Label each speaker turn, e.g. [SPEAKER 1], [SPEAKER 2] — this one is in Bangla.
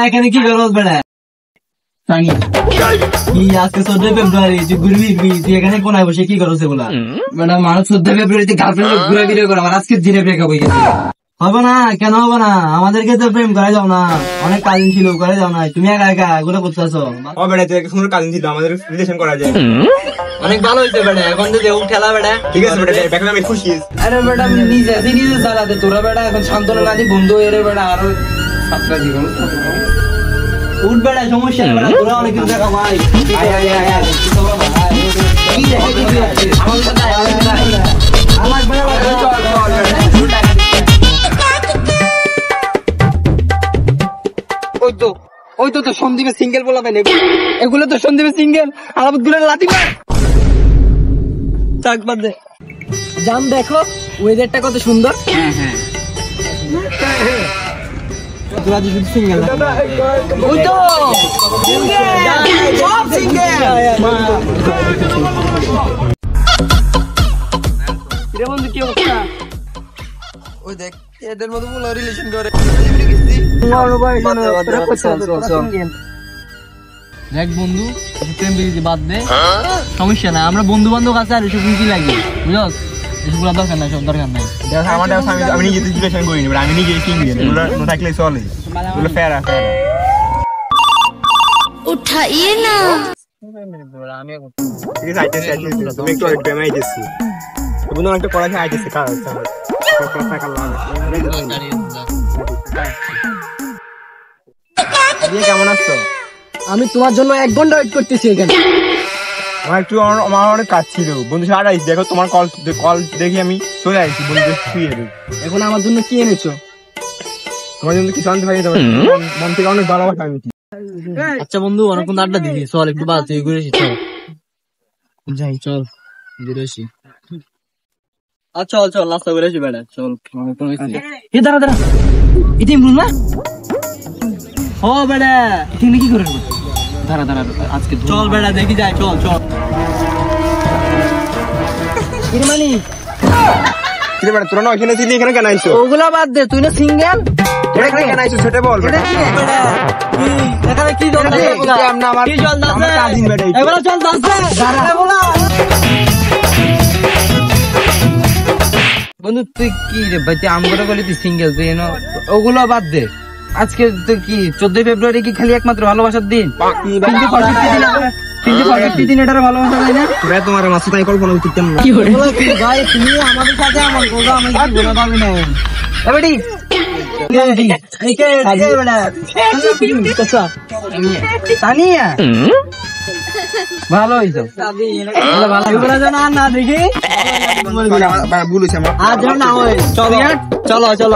[SPEAKER 1] এখানে কি করছ বেটা? আজকে 14 ফেব্রুয়ারি তুই ঘুরবি তুই এখানে কোনায় বসে কি করছে বলা? বেটা মানুষ 14 ফেব্রুয়ারিতে গার্লফ্রেন্ড ঘুরে ফিরে করে আমার আজকে দিনে ব্রেকআপ হয়ে গেছে। হবে না, কেন হবে না? আমাদেরকে তো প্রেম করে যাও না, অনেক কাজিন ছিল, করে যাও না, তুমি একা একা এগুলো করতেছো।
[SPEAKER 2] ও বেটা তুই সুন্দর কাজিন ছিল, আমাদের রিলেশন করা যায়।
[SPEAKER 1] অনেক ভালো হয়েছে বেটা, এখন তো দেউ খেলা বেটা।
[SPEAKER 2] ঠিক আছে বেটা, ব্যাকআপ আমি খুশি।
[SPEAKER 1] আরে বেটা নিজে চালাতে তোরা বেটা এখন শান্তনা নাদি বন্ধু হয়ে রে বেটা আরো সাতটা জীবন উঠ বেটা, সমস্যা বেটা, তোরা অনেক কিছু দেখা ভাই। আমার সাথে আমার বেটা চল ওই তো সন্দীপে সিঙ্গেল বলা পাই এগুলো তো সন্দীপে সিঙ্গেল আলাপ গুলো লাঠি মার চাক বাদ দে। জান দেখো ওয়েদারটা কত সুন্দর। তোরা যে শুধু সিঙ্গেল ওই তো সব সিঙ্গেল। রে বন্ধু কি অবস্থা? ওই দেখ এদের মধ্যে বলা রিলেশন করে দেখ বন্ধু প্রেম বিরতি বাদ দে, সমস্যা নাই, আমরা বন্ধু বান্ধব আছে আর এসব কি লাগে বুঝছ, এসবগুলো দরকার নাই, সব দরকার নাই।
[SPEAKER 2] আমি নিজে রিলেশন করিনি, আমি নিজে সিঙ্গেল, এগুলো থাকলে চলে, এগুলো ফেরা ফেরা
[SPEAKER 3] उठाइए ना।
[SPEAKER 2] ঠিক আছে তুমি একটু একটু আমি আইতেছি বন্ধু, একটা পড়াশোনা আইতেছি কাজ কেমন আছো?
[SPEAKER 1] আমি তোমার জন্য 1 ঘন্টা ওয়েট করতেছি এখানে।
[SPEAKER 2] আমার অনেক কাজ ছিল বন্ধু, সারা আইসি দেখো তোমার কল দেখি আমি চলে আসছি বন্ধু শুয়ে দেবো।
[SPEAKER 1] এখন আমার জন্য কি এনেছো?
[SPEAKER 2] তোমার জন্য কিছু আনতে পারি, মন থেকে অনেক ভালোবাসা আমি।
[SPEAKER 1] আচ্ছা বন্ধু অনেকক্ষণ আড্ডা দিবি, চল একটু বাদ তুই ঘুরে চল যাই, চল ঘুরে আসি। আচ্ছা চল নাস্তা করে আসি বেটা, চল। দাঁড়া দাঁড়া, এটা ইমরুল না? ও বেটা এখানে কি করে? দাঁড়া দাঁড়া আজকে চল বেটা দেখি যাই, চল চল। মানি
[SPEAKER 2] তোরা না ওইখানে ছিলি, এখানে কেন আইসো?
[SPEAKER 1] ওগুলা বাদ দে, তুই না সিঙ্গেল,
[SPEAKER 2] এখানে কেন আইসো সেটা বল।
[SPEAKER 1] কি চল বন্ধু তুই কি রে ভাই, তুই আমগরে বলি তুই সিঙ্গেল, তুই ওগুলো বাদ দে। আজকে তুই কি 14 ফেব্রুয়ারি কি খালি একমাত্র ভালোবাসার দিন? 365 দিন এটার ভালোবাসা যায় না?
[SPEAKER 2] তোমার মাসে তাই কল্পনা করতাম না
[SPEAKER 1] ভাই, তুমি আমাদের সাথে আমার বলবো, আমি কি বলে পাবি না এবারে ভালো হয়েছে না দেখি চলো চলো চলো